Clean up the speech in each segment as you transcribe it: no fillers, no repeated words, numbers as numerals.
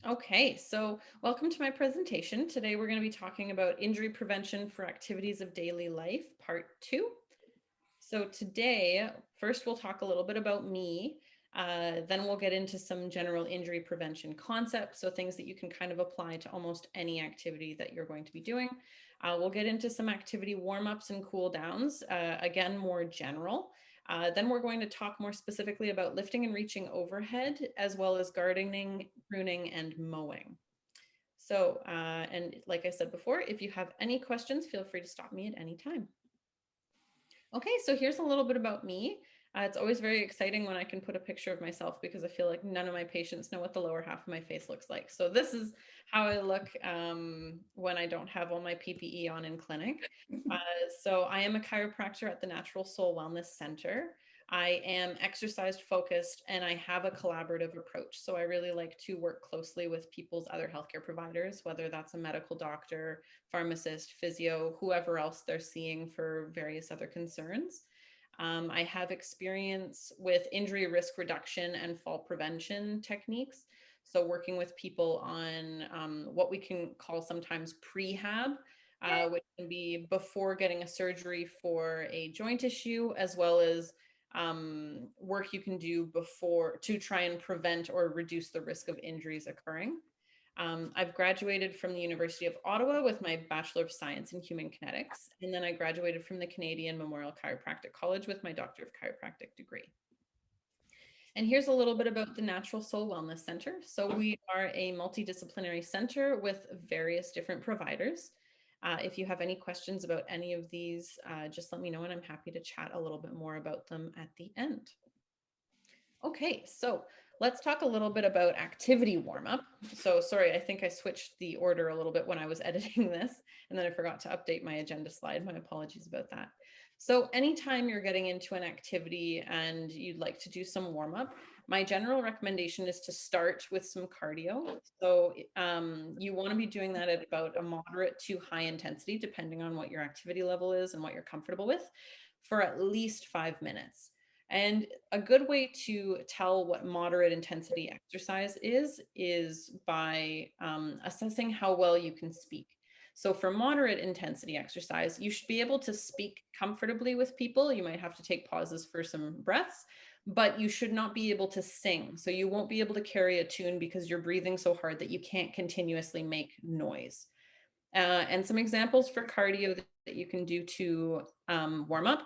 Okay, so welcome to my presentation. Today we're going to be talking about injury prevention for activities of daily life, part 2. So today, first we'll talk a little bit about me, then we'll get into some general injury prevention concepts, so things that you can kind of apply to almost any activity that you're going to be doing. We'll get into some activity warm-ups and cool downs, again, more general. Then we're going to talk more specifically about lifting and reaching overhead, as well as gardening, pruning, and mowing. So, and like I said before, if you have any questions, feel free to stop me at any time. Okay, so here's a little bit about me. It's always very exciting when I can put a picture of myself because I feel like none of my patients know what the lower half of my face looks like. So this is how I look when I don't have all my PPE on in clinic. So I am a chiropractor at the Natural Soul Wellness Center. I am exercise focused and I have a collaborative approach. So I really like to work closely with people's other healthcare providers, whether that's a medical doctor, pharmacist, physio, whoever else they're seeing for various other concerns. I have experience with injury risk reduction and fall prevention techniques. So working with people on what we can call sometimes prehab, which can be before getting a surgery for a joint issue, as well as work you can do before to try and prevent or reduce the risk of injuries occurring. I've graduated from the University of Ottawa with my Bachelor of Science in Human Kinetics, and then I graduated from the Canadian Memorial Chiropractic College with my Doctor of Chiropractic degree. And here's a little bit about the Natural Soul Wellness Center. So we are a multidisciplinary center with various different providers. If you have any questions about any of these, just let me know and I'm happy to chat a little bit more about them at the end. Okay, so let's talk a little bit about activity warm-up. So sorry, I think I switched the order a little bit when I was editing this, and then I forgot to update my agenda slide. My apologies about that. So anytime you're getting into an activity and you'd like to do some warm-up, my general recommendation is to start with some cardio. So you want to be doing that at about a moderate to high intensity, depending on what your activity level is and what you're comfortable with, for at least 5 minutes. And a good way to tell what moderate intensity exercise is by assessing how well you can speak. So for moderate intensity exercise, you should be able to speak comfortably with people. You might have to take pauses for some breaths, but you should not be able to sing. So you won't be able to carry a tune because you're breathing so hard that you can't continuously make noise. And some examples for cardio that you can do to warm up.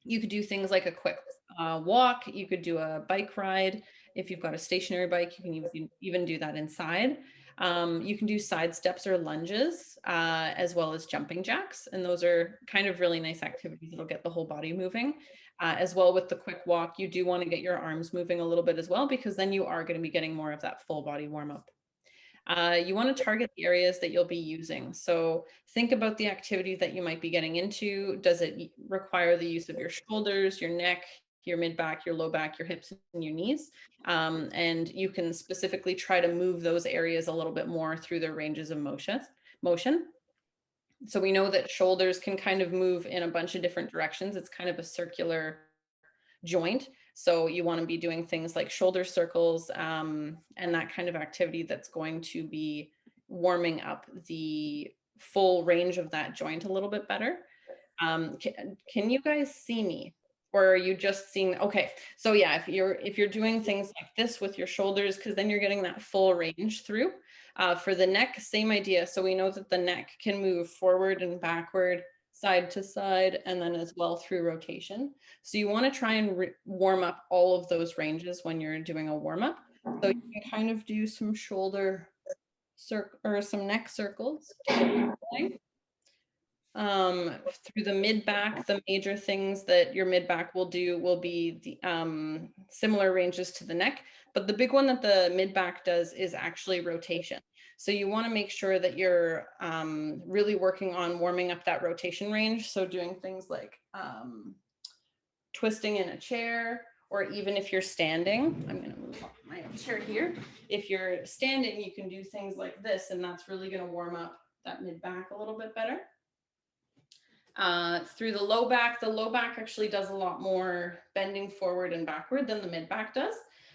You could do things like a quick walk. You could do a bike ride. If you've got a stationary bike, you can even do that inside. You can do side steps or lunges, as well as jumping jacks. And those are kind of really nice activities that'll get the whole body moving. As well with the quick walk, you do want to get your arms moving a little bit as well, because then you are going to be getting more of that full body warm up. You want to target the areas that you'll be using. So think about the activity that you might be getting into. Does it require the use of your shoulders, your neck, your mid back, your low back, your hips, and your knees? And you can specifically try to move those areas a little bit more through their ranges of motion. So we know that shoulders can kind of move in a bunch of different directions. It's kind of a circular joint. So you want to be doing things like shoulder circles and that kind of activity that's going to be warming up the full range of that joint a little bit better. Can you guys see me? Or are you just seeing? Okay, so yeah, if you're doing things like this with your shoulders, because then you're getting that full range through. For the neck, same idea. So we know that the neck can move forward and backward, side to side, and then as well through rotation. So you want to try and warm up all of those ranges when you're doing a warm up. So you can kind of do some shoulder circle or some neck circles to get you going. Through the mid back, the major things that your mid back will do will be the similar ranges to the neck, but the big one that the mid back does is actually rotation. So you want to make sure that you're really working on warming up that rotation range. So doing things like twisting in a chair, or even if you're standing, I'm going to move my chair here. If you're standing, you can do things like this, and that's really going to warm up that mid back a little bit better. Through the low back actually does a lot more bending forward and backward than the mid back does.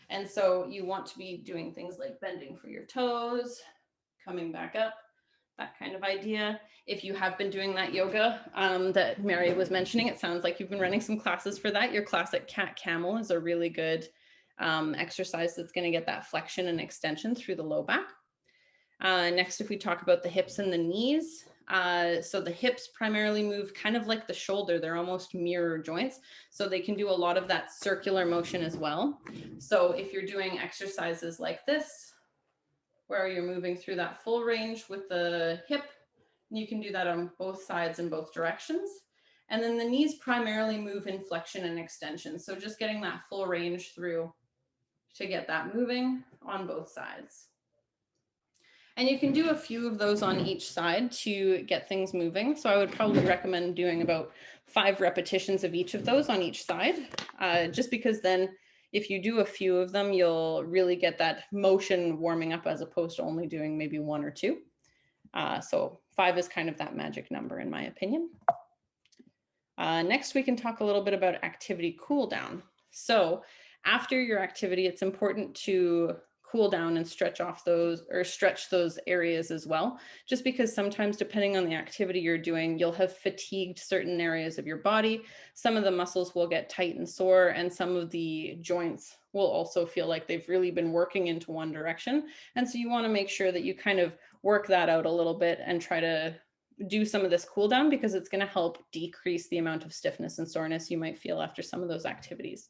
And so you want to be doing things like bending for your toes, coming back up, that kind of idea. If you have been doing that yoga that Mary was mentioning, it sounds like you've been running some classes for that. Your classic cat camel is a really good exercise that's going to get that flexion and extension through the low back. Next, if we talk about the hips and the knees, so the hips primarily move kind of like the shoulder. They're almost mirror joints. So they can do a lot of that circular motion as well. So if you're doing exercises like this, where you're moving through that full range with the hip, you can do that on both sides in both directions. And then the knees primarily move in flexion and extension. So just getting that full range through to get that moving on both sides. And you can do a few of those on each side to get things moving. So I would probably recommend doing about 5 repetitions of each of those on each side, just because then if you do a few of them, you'll really get that motion warming up as opposed to only doing maybe 1 or 2. So 5 is kind of that magic number in my opinion. Next, we can talk a little bit about activity cool down. So after your activity, it's important to cool down and stretch off those or stretch those areas as well, just because sometimes depending on the activity you're doing, you'll have fatigued certain areas of your body. Some of the muscles will get tight and sore, and some of the joints will also feel like they've really been working into one direction. And so you want to make sure that you kind of work that out a little bit and try to do some of this cool down, because it's going to help decrease the amount of stiffness and soreness you might feel after some of those activities.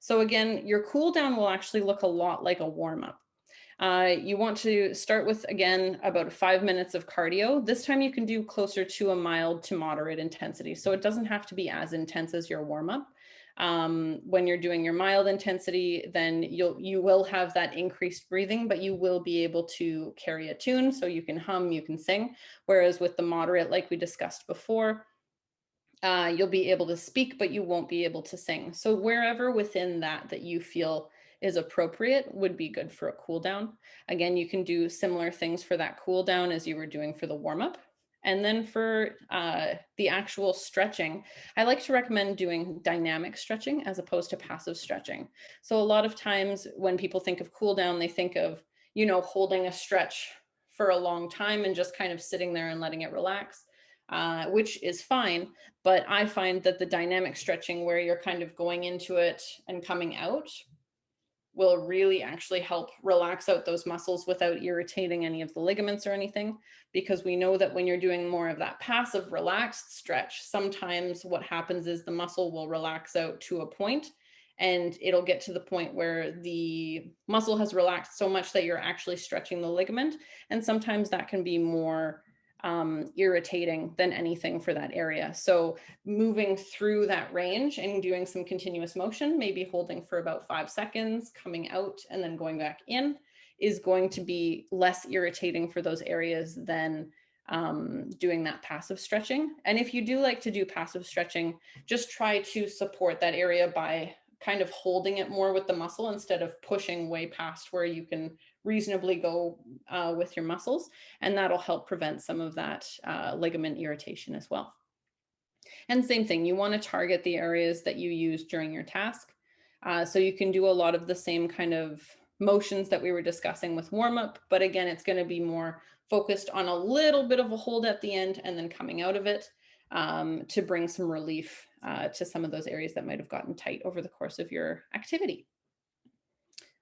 So again, your cool down will actually look a lot like a warm up. You want to start with, again, about 5 minutes of cardio. This time you can do closer to a mild to moderate intensity. So it doesn't have to be as intense as your warm up. When you're doing your mild intensity, then you will have that increased breathing, but you will be able to carry a tune. So you can hum, you can sing. Whereas with the moderate, like we discussed before, you'll be able to speak, but you won't be able to sing. So wherever within that you feel is appropriate would be good for a cool down. Again, you can do similar things for that cool down as you were doing for the warm up. And then for the actual stretching, I like to recommend doing dynamic stretching as opposed to passive stretching. So a lot of times when people think of cool down, they think of, holding a stretch for a long time and just kind of sitting there and letting it relax. Which is fine, but I find that the dynamic stretching where you're kind of going into it and coming out will really actually help relax out those muscles without irritating any of the ligaments or anything, because we know that when you're doing more of that passive relaxed stretch, sometimes what happens is the muscle will relax out to a point, and it'll get to the point where the muscle has relaxed so much that you're actually stretching the ligament, and sometimes that can be more irritating than anything for that area. So moving through that range and doing some continuous motion, maybe holding for about 5 seconds, coming out and then going back in, is going to be less irritating for those areas than doing that passive stretching. And if you do like to do passive stretching, just try to support that area by kind of holding it more with the muscle instead of pushing way past where you can reasonably go with your muscles, and that'll help prevent some of that ligament irritation as well. And same thing, you want to target the areas that you use during your task. So you can do a lot of the same kind of motions that we were discussing with warm up, but again, it's going to be more focused on a little bit of a hold at the end and then coming out of it to bring some relief to some of those areas that might have gotten tight over the course of your activity.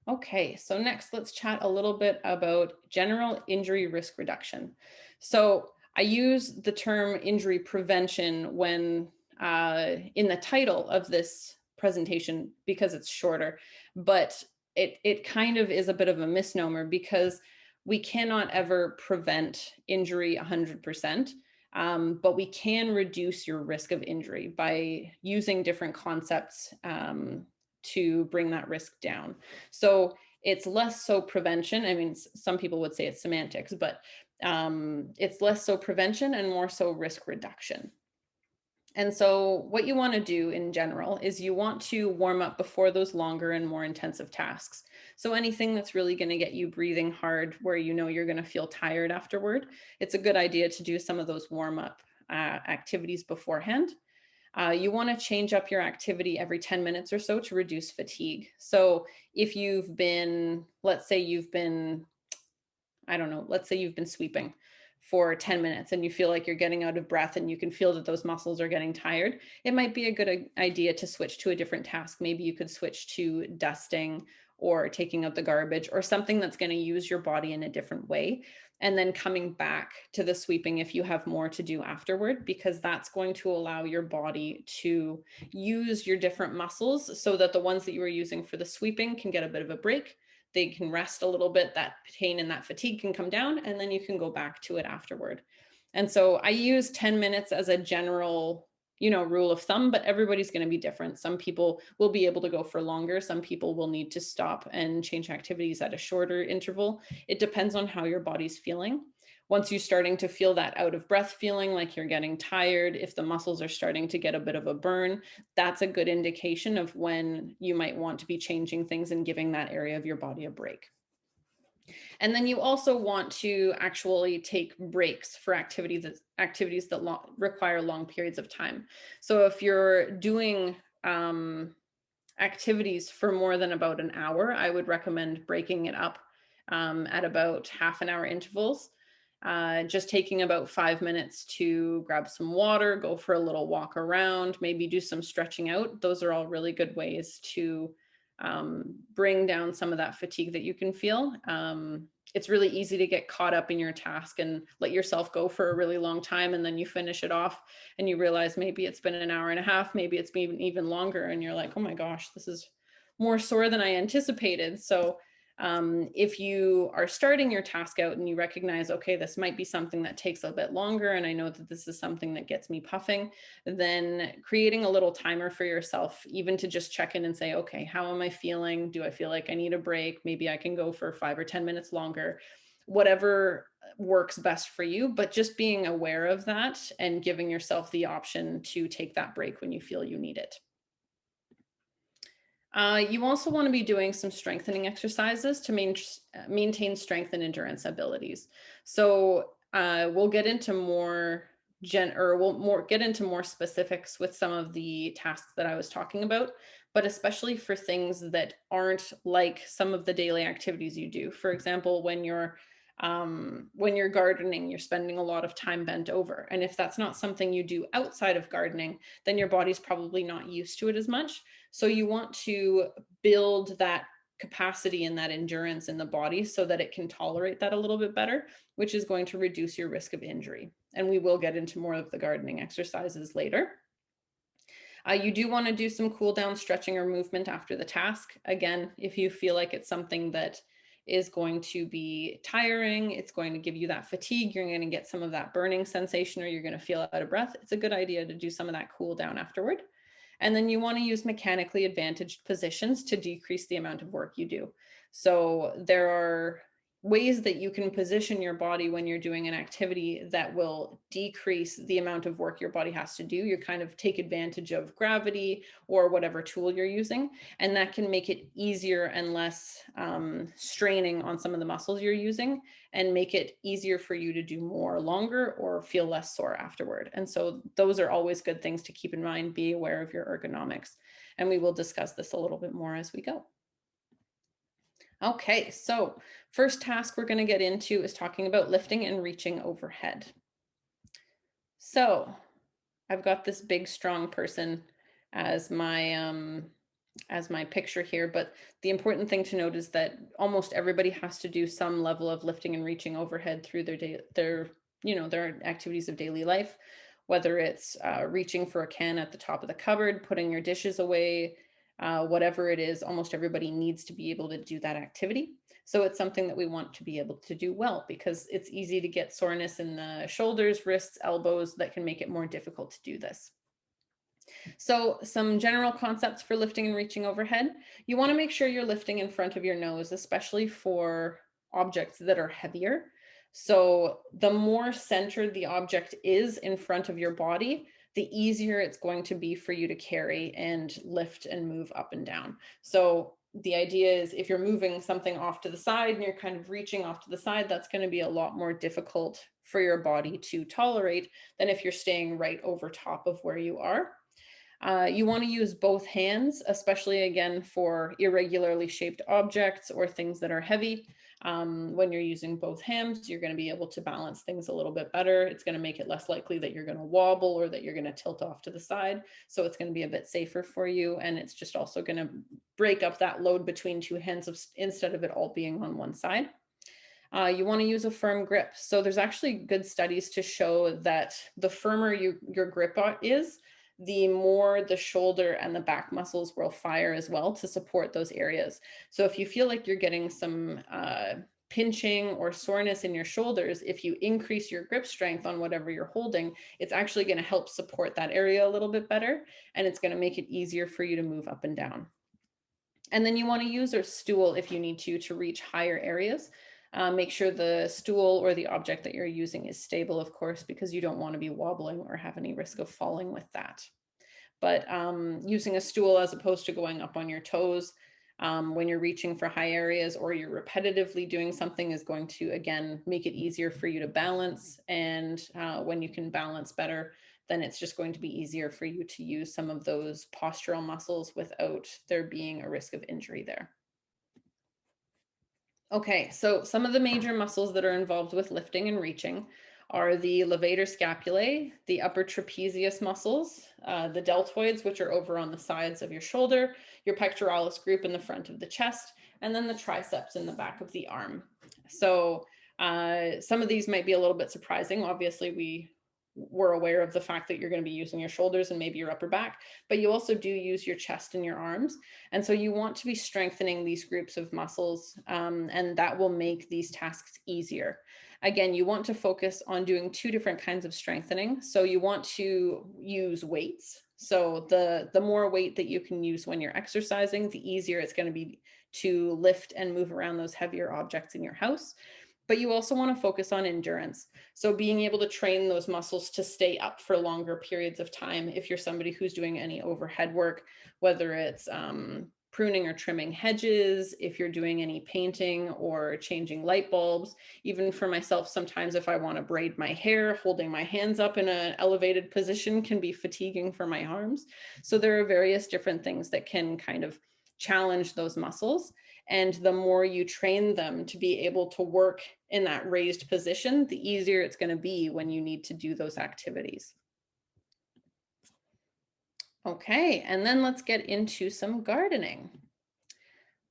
Okay, so next let's chat a little bit about general injury risk reduction. So I use the term injury prevention when in the title of this presentation because it's shorter, but it kind of is a bit of a misnomer because we cannot ever prevent injury 100%. But we can reduce your risk of injury by using different concepts to bring that risk down. So it's less so prevention. I mean, some people would say it's semantics, but it's less so prevention and more so risk reduction. And so what you want to do in general is you want to warm up before those longer and more intensive tasks. So anything that's really going to get you breathing hard where you know you're going to feel tired afterward, it's a good idea to do some of those warm up activities beforehand. You want to change up your activity every 10 minutes or so to reduce fatigue. So if you've been, let's say you've been, I don't know, let's say you've been sweeping for 10 minutes and you feel like you're getting out of breath and you can feel that those muscles are getting tired, it might be a good idea to switch to a different task. Maybe you could switch to dusting or taking out the garbage or something that's going to use your body in a different way. And then coming back to the sweeping if you have more to do afterward, because that's going to allow your body to use your different muscles so that the ones that you were using for the sweeping can get a bit of a break. They can rest a little bit, that pain and that fatigue can come down, and then you can go back to it afterward. And so I use 10 minutes as a general, rule of thumb, but everybody's going to be different. Some people will be able to go for longer. Some people will need to stop and change activities at a shorter interval. It depends on how your body's feeling. Once you're starting to feel that out of breath feeling, like you're getting tired, if the muscles are starting to get a bit of a burn, that's a good indication of when you might want to be changing things and giving that area of your body a break. And then you also want to actually take breaks for activities that require long periods of time. So if you're doing activities for more than about an hour, I would recommend breaking it up at about half an hour intervals. Just taking about 5 minutes to grab some water, go for a little walk around, maybe do some stretching out. Those are all really good ways to bring down some of that fatigue that you can feel. It's really easy to get caught up in your task and let yourself go for a really long time, and then you finish it off and you realize maybe it's been an hour and a half, maybe it's been even longer, and you're like, oh my gosh, this is more sore than I anticipated. So if you are starting your task out and you recognize, okay, this might be something that takes a bit longer, and I know that this is something that gets me puffing, then creating a little timer for yourself, even to just check in and say, okay, how am I feeling? Do I feel like I need a break? Maybe I can go for 5 or 10 minutes longer, whatever works best for you, but just being aware of that and giving yourself the option to take that break when you feel you need it. You also want to be doing some strengthening exercises to maintain strength and endurance abilities. So we'll get into we'll get into more specifics with some of the tasks that I was talking about, but especially for things that aren't like some of the daily activities you do. For example, when you're gardening, you're spending a lot of time bent over. And if that's not something you do outside of gardening, then your body's probably not used to it as much. So you want to build that capacity and that endurance in the body so that it can tolerate that a little bit better, which is going to reduce your risk of injury. And we will get into more of the gardening exercises later. You do want to do some cool down stretching or movement after the task. Again, if you feel like it's something that is going to be tiring, it's going to give you that fatigue, you're going to get some of that burning sensation, or you're going to feel out of breath, it's a good idea to do some of that cool down afterward. And then you want to use mechanically advantaged positions to decrease the amount of work you do. So there are ways that you can position your body when you're doing an activity that will decrease the amount of work your body has to do. You kind of take advantage of gravity or whatever tool you're using, and that can make it easier and less straining on some of the muscles you're using, and make it easier for you to do more longer or feel less sore afterward. And so those are always good things to keep in mind. Be aware of your ergonomics, and we will discuss this a little bit more as we go. Okay, so first task we're going to get into is talking about lifting and reaching overhead. So I've got this big, strong person as my picture here, but the important thing to note is that almost everybody has to do some level of lifting and reaching overhead through their activities of daily life, whether it's reaching for a can at the top of the cupboard, putting your dishes away, whatever it is, almost everybody needs to be able to do that activity. So it's something that we want to be able to do well, because it's easy to get soreness in the shoulders, wrists, elbows that can make it more difficult to do this. So some general concepts for lifting and reaching overhead. You want to make sure you're lifting in front of your nose, especially for objects that are heavier. So the more centered the object is in front of your body, the easier it's going to be for you to carry and lift and move up and down. So the idea is, if you're moving something off to the side and you're kind of reaching off to the side, that's going to be a lot more difficult for your body to tolerate than if you're staying right over top of where you are. You want to use both hands, especially again for irregularly shaped objects or things that are heavy. When you're using both hands, you're going to be able to balance things a little bit better. It's going to make it less likely that you're going to wobble or that you're going to tilt off to the side. So it's going to be a bit safer for you. And it's just also going to break up that load between two hands instead of it all being on one side. You want to use a firm grip. So there's actually good studies to show that the firmer your grip is, the more the shoulder and the back muscles will fire as well to support those areas. So if you feel like you're getting some pinching or soreness in your shoulders, if you increase your grip strength on whatever you're holding, it's actually going to help support that area a little bit better, and it's going to make it easier for you to move up and down. And then you want to use a stool if you need to reach higher areas. Make sure the stool or the object that you're using is stable, of course, because you don't want to be wobbling or have any risk of falling with that. But using a stool as opposed to going up on your toes when you're reaching for high areas or you're repetitively doing something is going to, again, make it easier for you to balance. And when you can balance better, then it's just going to be easier for you to use some of those postural muscles without there being a risk of injury there. Okay, so some of the major muscles that are involved with lifting and reaching are the levator scapulae, the upper trapezius muscles, the deltoids, which are over on the sides of your shoulder, your pectoralis group in the front of the chest, and then the triceps in the back of the arm. So some of these might be a little bit surprising. Obviously, we're aware of the fact that you're going to be using your shoulders and maybe your upper back, but you also do use your chest and your arms. And so you want to be strengthening these groups of muscles, and that will make these tasks easier. Again, you want to focus on doing two different kinds of strengthening. So you want to use weights. So the more weight that you can use when you're exercising, the easier it's going to be to lift and move around those heavier objects in your house. But you also want to focus on endurance. So being able to train those muscles to stay up for longer periods of time. If you're somebody who's doing any overhead work, whether it's pruning or trimming hedges, if you're doing any painting or changing light bulbs, even for myself, sometimes if I want to braid my hair, holding my hands up in an elevated position can be fatiguing for my arms. So there are various different things that can kind of challenge those muscles. And the more you train them to be able to work in that raised position, the easier it's going to be when you need to do those activities. Okay, and then let's get into some gardening.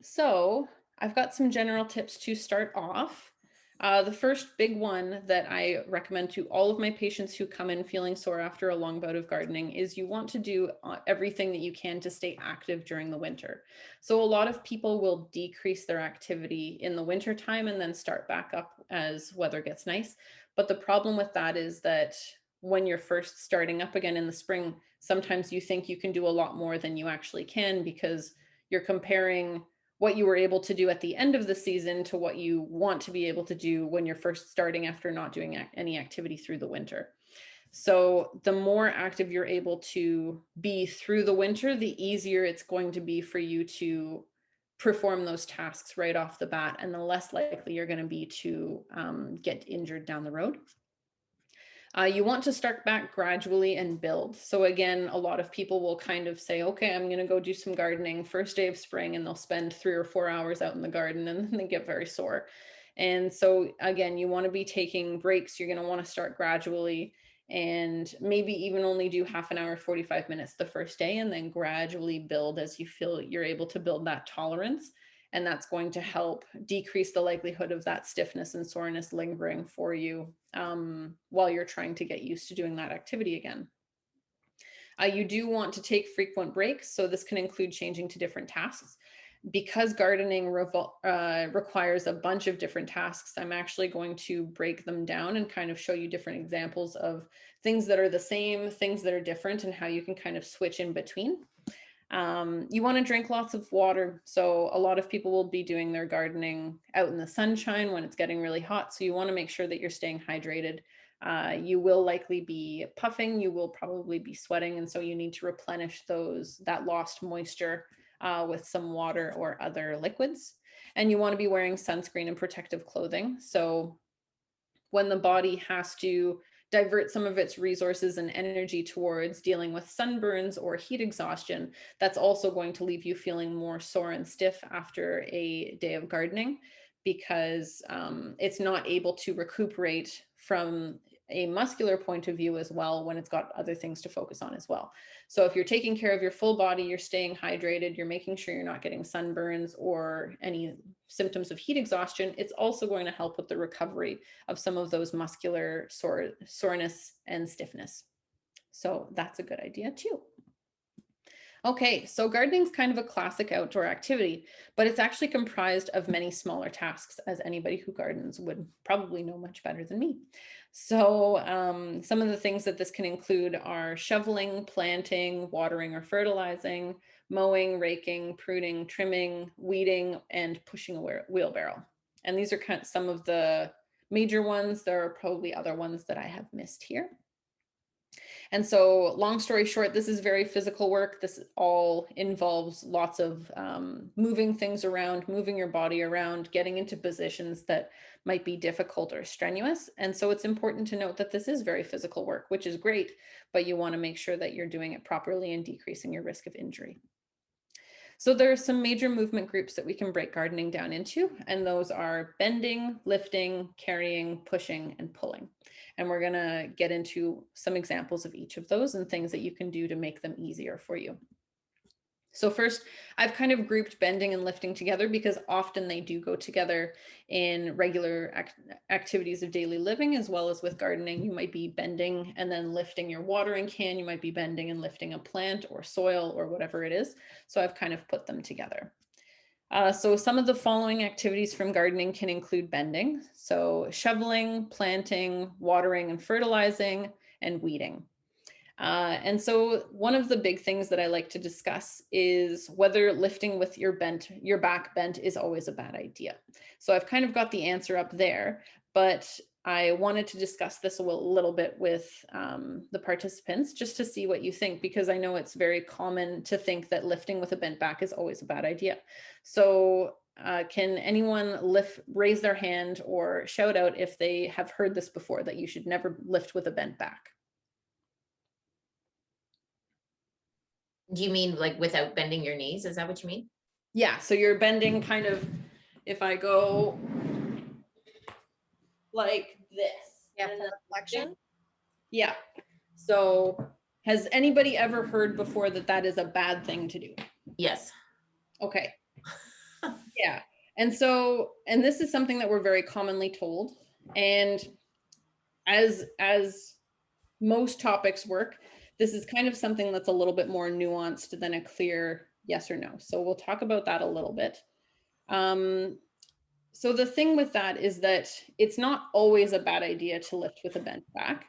So I've got some general tips to start off. The first big one that I recommend to all of my patients who come in feeling sore after a long bout of gardening is you want to do everything that you can to stay active during the winter. So a lot of people will decrease their activity in the winter time and then start back up as weather gets nice. But the problem with that is that when you're first starting up again in the spring, sometimes you think you can do a lot more than you actually can because you're comparing what you were able to do at the end of the season to what you want to be able to do when you're first starting after not doing any activity through the winter. So the more active you're able to be through the winter, the easier it's going to be for you to perform those tasks right off the bat, and the less likely you're going to be to get injured down the road. You want to start back gradually and build. So again, a lot of people will kind of say, okay, I'm going to go do some gardening first day of spring, and they'll spend 3 or 4 hours out in the garden and then they get very sore. And so again, you want to be taking breaks. You're going to want to start gradually and maybe even only do half an hour, 45 minutes the first day, and then gradually build as you feel you're able to build that tolerance. And that's going to help decrease the likelihood of that stiffness and soreness lingering for you while you're trying to get used to doing that activity again. You do want to take frequent breaks. So this can include changing to different tasks. Because gardening requires a bunch of different tasks, I'm actually going to break them down and kind of show you different examples of things that are the same, things that are different, and how you can kind of switch in between. You want to drink lots of water. So a lot of people will be doing their gardening out in the sunshine when it's getting really hot. So you want to make sure that you're staying hydrated. You will likely be puffing, you will probably be sweating. And so you need to replenish that lost moisture with some water or other liquids. And you want to be wearing sunscreen and protective clothing. So when the body has to divert some of its resources and energy towards dealing with sunburns or heat exhaustion, that's also going to leave you feeling more sore and stiff after a day of gardening, because it's not able to recuperate from a muscular point of view as well when it's got other things to focus on as well. So if you're taking care of your full body, you're staying hydrated, you're making sure you're not getting sunburns or any symptoms of heat exhaustion, it's also going to help with the recovery of some of those muscular soreness and stiffness. So that's a good idea too. Okay, so gardening is kind of a classic outdoor activity, but it's actually comprised of many smaller tasks, as anybody who gardens would probably know much better than me. So some of the things that this can include are shoveling, planting, watering or fertilizing, mowing, raking, pruning, trimming, weeding, and pushing a wheelbarrow. And these are kind of some of the major ones. There are probably other ones that I have missed here. And so long story short, this is very physical work. This all involves lots of moving things around, moving your body around, getting into positions that might be difficult or strenuous. And so it's important to note that this is very physical work, which is great, but you want to make sure that you're doing it properly and decreasing your risk of injury. So there are some major movement groups that we can break gardening down into, and those are bending, lifting, carrying, pushing, and pulling. And we're gonna get into some examples of each of those and things that you can do to make them easier for you. So first, I've kind of grouped bending and lifting together because often they do go together in regular activities of daily living, as well as with gardening. You might be bending and then lifting your watering can. You might be bending and lifting a plant or soil or whatever it is. So I've kind of put them together. So some of the following activities from gardening can include bending. So shoveling, planting, watering and fertilizing, and weeding. And so one of the big things that I like to discuss is whether lifting with your back bent is always a bad idea. So I've kind of got the answer up there, but I wanted to discuss this a little bit with the participants just to see what you think, because I know it's very common to think that lifting with a bent back is always a bad idea. So can anyone raise their hand or shout out if they have heard this before, that you should never lift with a bent back? Do you mean like without bending your knees? Is that what you mean? Yeah, so you're bending kind of, if I go like this. Yeah, for reflection. Yeah. So has anybody ever heard before that that is a bad thing to do? Yes. Okay. Yeah. And so, and this is something that we're very commonly told. And as most topics work, this is kind of something that's a little bit more nuanced than a clear yes or no. So we'll talk about that a little bit. So the thing with that is that it's not always a bad idea to lift with a bent back.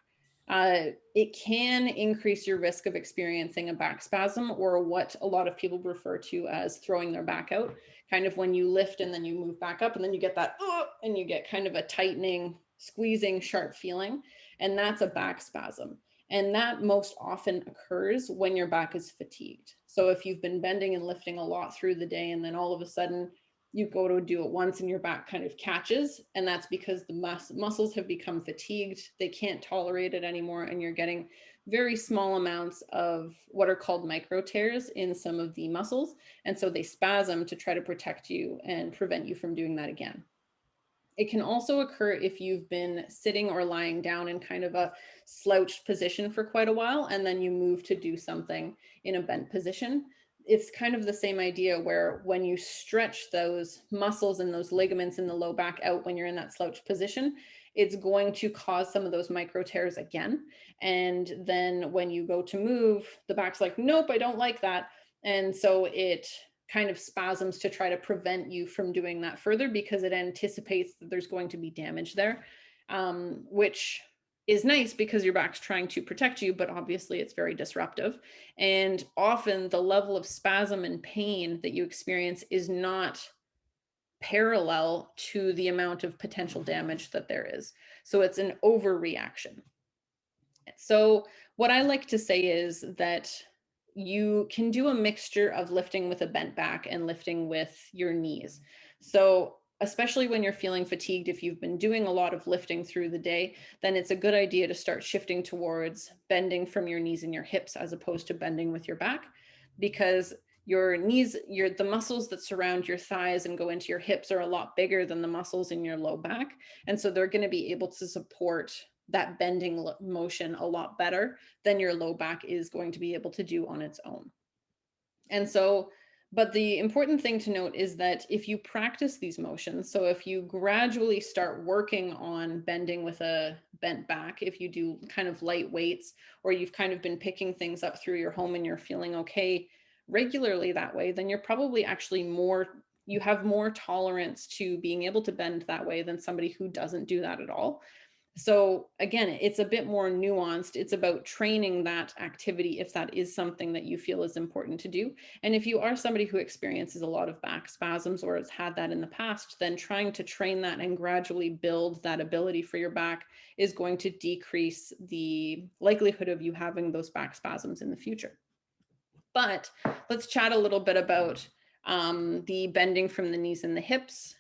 It can increase your risk of experiencing a back spasm, or what a lot of people refer to as throwing their back out, kind of when you lift and then you move back up and then you get that, and you get kind of a tightening, squeezing, sharp feeling. And that's a back spasm. And that most often occurs when your back is fatigued. So if you've been bending and lifting a lot through the day, and then all of a sudden you go to do it once and your back kind of catches, and that's because the muscles have become fatigued. They can't tolerate it anymore, and you're getting very small amounts of what are called micro tears in some of the muscles. And so they spasm to try to protect you and prevent you from doing that again. It can also occur if you've been sitting or lying down in kind of a slouched position for quite a while, and then you move to do something in a bent position. It's kind of the same idea, where when you stretch those muscles and those ligaments in the low back out when you're in that slouched position, it's going to cause some of those micro tears again. And then when you go to move, the back's like, nope, I don't like that. And so it kind of spasms to try to prevent you from doing that further, because it anticipates that there's going to be damage there, which is nice because your back's trying to protect you, but obviously it's very disruptive. And often the level of spasm and pain that you experience is not parallel to the amount of potential damage that there is. So it's an overreaction. So what I like to say is that you can do a mixture of lifting with a bent back and lifting with your knees. So especially when you're feeling fatigued, if you've been doing a lot of lifting through the day, then it's a good idea to start shifting towards bending from your knees and your hips as opposed to bending with your back, because your knees, the muscles that surround your thighs and go into your hips are a lot bigger than the muscles in your low back. And so they're going to be able to support that bending motion a lot better than your low back is going to be able to do on its own. And so, but the important thing to note is that if you practice these motions, so if you gradually start working on bending with a bent back, if you do kind of light weights, or you've kind of been picking things up through your home and you're feeling okay regularly that way, then you're probably actually you have more tolerance to being able to bend that way than somebody who doesn't do that at all. So again, it's a bit more nuanced. It's about training that activity if that is something that you feel is important to do. And if you are somebody who experiences a lot of back spasms or has had that in the past, then trying to train that and gradually build that ability for your back is going to decrease the likelihood of you having those back spasms in the future. But let's chat a little bit about the bending from the knees and the hips.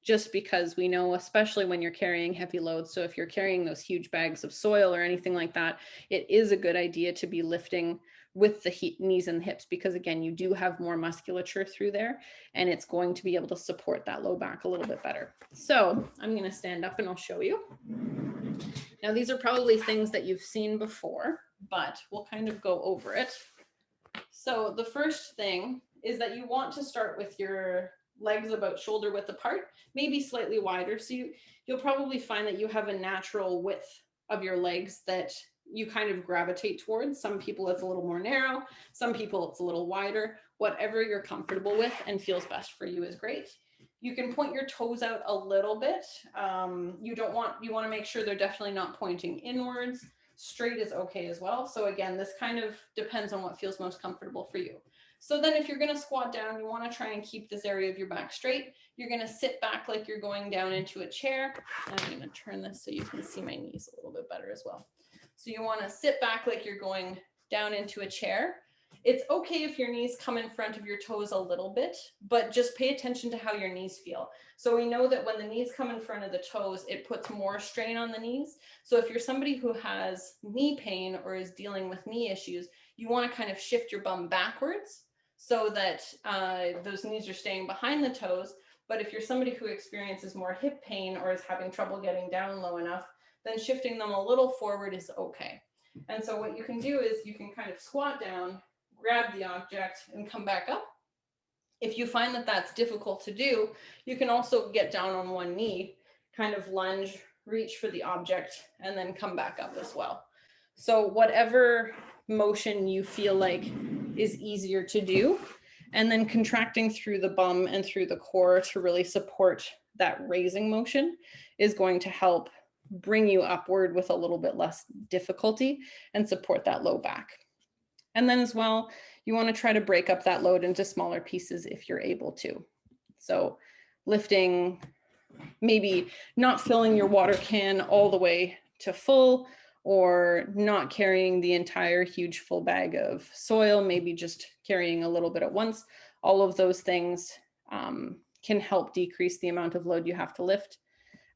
Just because we know, especially when you're carrying heavy loads, so if you're carrying those huge bags of soil or anything like that, it is a good idea to be lifting with the knees and the hips, because again, you do have more musculature through there and it's going to be able to support that low back a little bit better. So I'm going to stand up and I'll show you. Now, these are probably things that you've seen before, but we'll kind of go over it. So the first thing is that you want to start with your legs about shoulder width apart, maybe slightly wider. So you'll probably find that you have a natural width of your legs that you kind of gravitate towards. Some people it's a little more narrow, some people it's a little wider. Whatever you're comfortable with and feels best for you is great. You can point your toes out a little bit. You want to make sure they're definitely not pointing inwards. Straight is okay as well. So again, this kind of depends on what feels most comfortable for you. So then if you're going to squat down, you want to try and keep this area of your back straight. You're going to sit back like you're going down into a chair. I'm going to turn this so you can see my knees a little bit better as well. So you want to sit back like you're going down into a chair. It's okay if your knees come in front of your toes a little bit, but just pay attention to how your knees feel. So we know that when the knees come in front of the toes, it puts more strain on the knees. So if you're somebody who has knee pain or is dealing with knee issues, you want to kind of shift your bum backwards so that those knees are staying behind the toes. But if you're somebody who experiences more hip pain or is having trouble getting down low enough, then shifting them a little forward is okay. And so what you can do is you can kind of squat down, grab the object, and come back up. If you find that that's difficult to do, you can also get down on one knee, kind of lunge, reach for the object, and then come back up as well. So whatever motion you feel like is easier to do, and then contracting through the bum and through the core to really support that raising motion is going to help bring you upward with a little bit less difficulty and support that low back. And then as well, you want to try to break up that load into smaller pieces if you're able to. So lifting, maybe not filling your water can all the way to full, or not carrying the entire huge full bag of soil, maybe just carrying a little bit at once. All of those things can help decrease the amount of load you have to lift.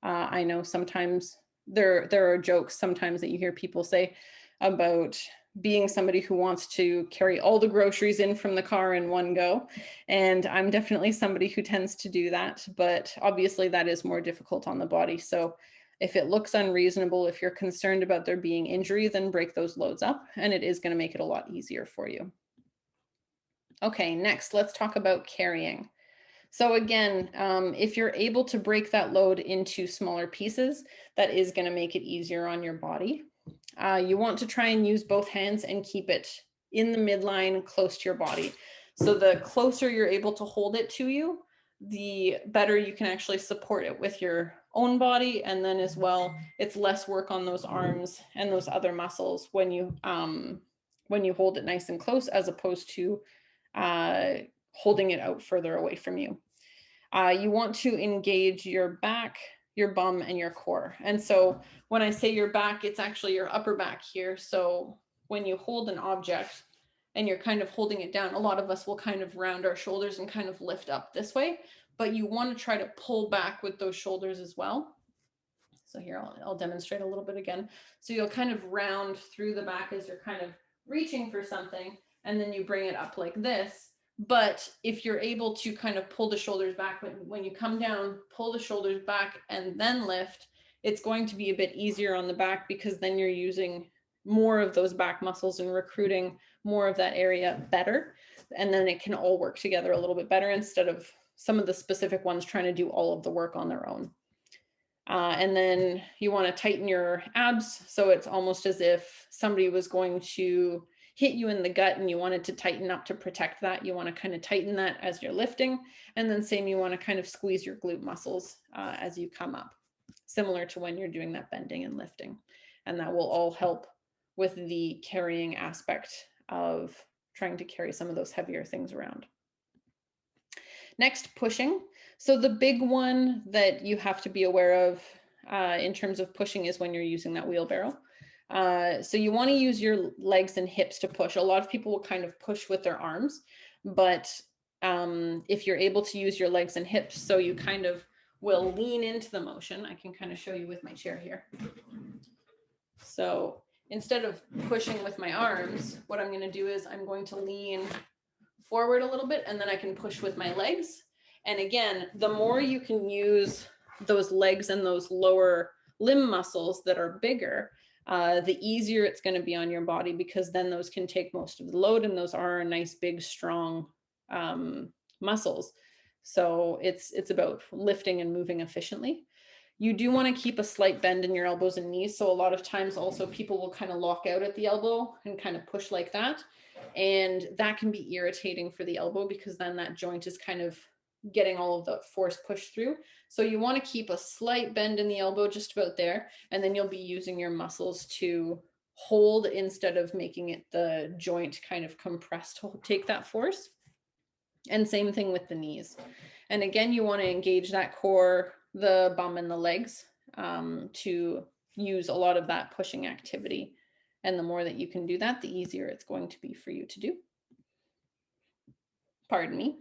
I know sometimes there are jokes sometimes that you hear people say about being somebody who wants to carry all the groceries in from the car in one go. And I'm definitely somebody who tends to do that, but obviously that is more difficult on the body. So if it looks unreasonable, if you're concerned about there being injury, then break those loads up and it is going to make it a lot easier for you. Okay, next, let's talk about carrying. So again, if you're able to break that load into smaller pieces, that is going to make it easier on your body. You want to try and use both hands and keep it in the midline close to your body. So the closer you're able to hold it to you, the better you can actually support it with your own body. And then as well, it's less work on those arms and those other muscles when you hold it nice and close, as opposed to holding it out further away from you. You want to engage your back, your bum, and your core. And so when I say your back, it's actually your upper back here. So when you hold an object and you're kind of holding it down, a lot of us will kind of round our shoulders and kind of lift up this way. but you want to try to pull back with those shoulders as well. So here, I'll demonstrate a little bit again. So you'll kind of round through the back as you're kind of reaching for something, and then you bring it up like this. But if you're able to kind of pull the shoulders back, when you come down, pull the shoulders back and then lift, it's going to be a bit easier on the back, because then you're using more of those back muscles and recruiting more of that area better. And then it can all work together a little bit better, instead of some of the specific ones trying to do all of the work on their own. And then you want to tighten your abs. So it's almost as if somebody was going to hit you in the gut and you wanted to tighten up to protect that. You want to kind of tighten that as you're lifting. And then same, you want to kind of squeeze your glute muscles as you come up, similar to when you're doing that bending and lifting. And that will all help with the carrying aspect of trying to carry some of those heavier things around. Next, pushing. So the big one that you have to be aware of in terms of pushing is when you're using that wheelbarrow. So you want to use your legs and hips to push. A lot of people will kind of push with their arms, but if you're able to use your legs and hips, so you kind of will lean into the motion. I can kind of show you with my chair here. So instead of pushing with my arms, what I'm going to do is I'm going to lean forward a little bit, and then I can push with my legs. And again, the more you can use those legs and those lower limb muscles that are bigger, the easier it's going to be on your body, because then those can take most of the load, and those are nice, big, strong muscles. So it's about lifting and moving efficiently. You do want to keep a slight bend in your elbows and knees. So a lot of times also people will kind of lock out at the elbow and kind of push like that. And that can be irritating for the elbow, because then that joint is kind of getting all of the force pushed through. So you want to keep a slight bend in the elbow, just about there. And then you'll be using your muscles to hold, instead of making it the joint kind of compressed to take that force. And same thing with the knees. And again, you want to engage that core, the bum and the legs, to use a lot of that pushing activity. And the more that you can do that, the easier it's going to be for you to do. Pardon me.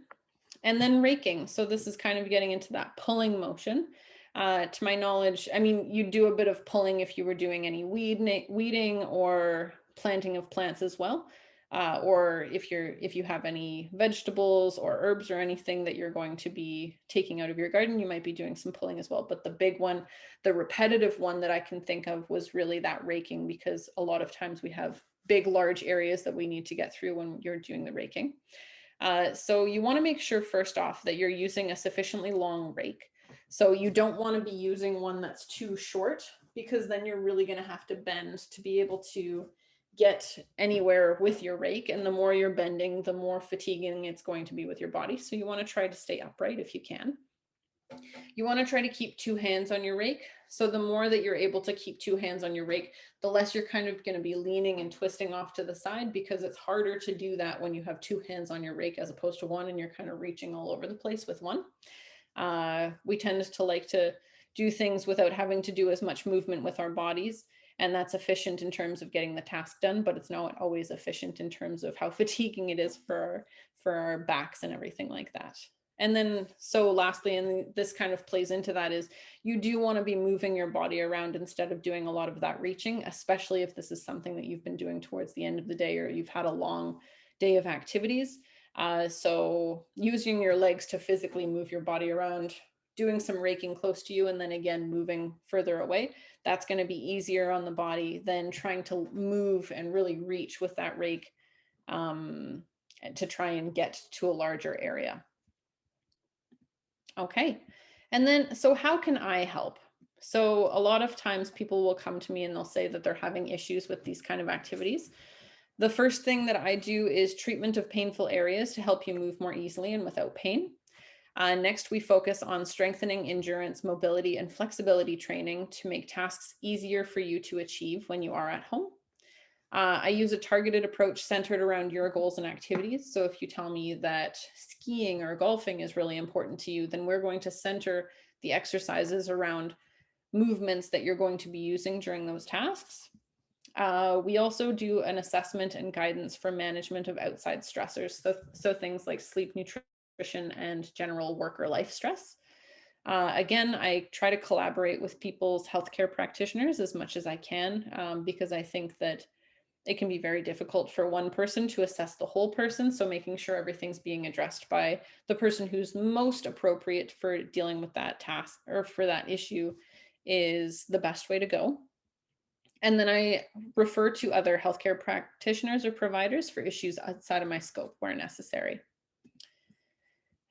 And then raking. So this is kind of getting into that pulling motion. To my knowledge, I mean, you do a bit of pulling if you were doing any weeding or planting of plants as well. Or if you have any vegetables or herbs or anything that you're going to be taking out of your garden, you might be doing some pulling as well. But the big one, the repetitive one that I can think of, was really that raking, because a lot of times we have big, large areas that we need to get through when you're doing the raking. So you want to make sure, first off, that you're using a sufficiently long rake. So you don't want to be using one that's too short, because then you're really going to have to bend to be able to get anywhere with your rake. And the more you're bending, the more fatiguing it's going to be with your body. So you want to try to stay upright if you can. You want to try to keep two hands on your rake. So the more that you're able to keep two hands on your rake, the less you're kind of going to be leaning and twisting off to the side, because it's harder to do that when you have two hands on your rake as opposed to one, and you're kind of reaching all over the place with one. We tend to like to do things without having to do as much movement with our bodies. And that's efficient in terms of getting the task done, but it's not always efficient in terms of how fatiguing it is for our backs and everything like that. And then, so lastly, and this kind of plays into that, is you do want to be moving your body around instead of doing a lot of that reaching, especially if this is something that you've been doing towards the end of the day, or you've had a long day of activities. So using your legs to physically move your body around, doing some raking close to you, and then again moving further away, that's going to be easier on the body than trying to move and really reach with that rake to try and get to a larger area. Okay, and then, so how can I help? So a lot of times people will come to me and they'll say that they're having issues with these kind of activities. The first thing that I do is treatment of painful areas to help you move more easily and without pain. Next, we focus on strengthening endurance, mobility, and flexibility training to make tasks easier for you to achieve when you are at home. I use a targeted approach centered around your goals and activities. So if you tell me that skiing or golfing is really important to you, then we're going to center the exercises around movements that you're going to be using during those tasks. We also do an assessment and guidance for management of outside stressors. So things like sleep, nutrition, nutrition and general work or life stress. Again, I try to collaborate with people's healthcare practitioners as much as I can, because I think that it can be very difficult for one person to assess the whole person. So making sure everything's being addressed by the person who's most appropriate for dealing with that task or for that issue is the best way to go. And then I refer to other healthcare practitioners or providers for issues outside of my scope where necessary.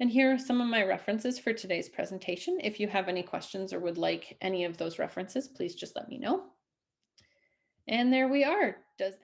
And here are some of my references for today's presentation. If you have any questions or would like any of those references, please just let me know. And there we are. Does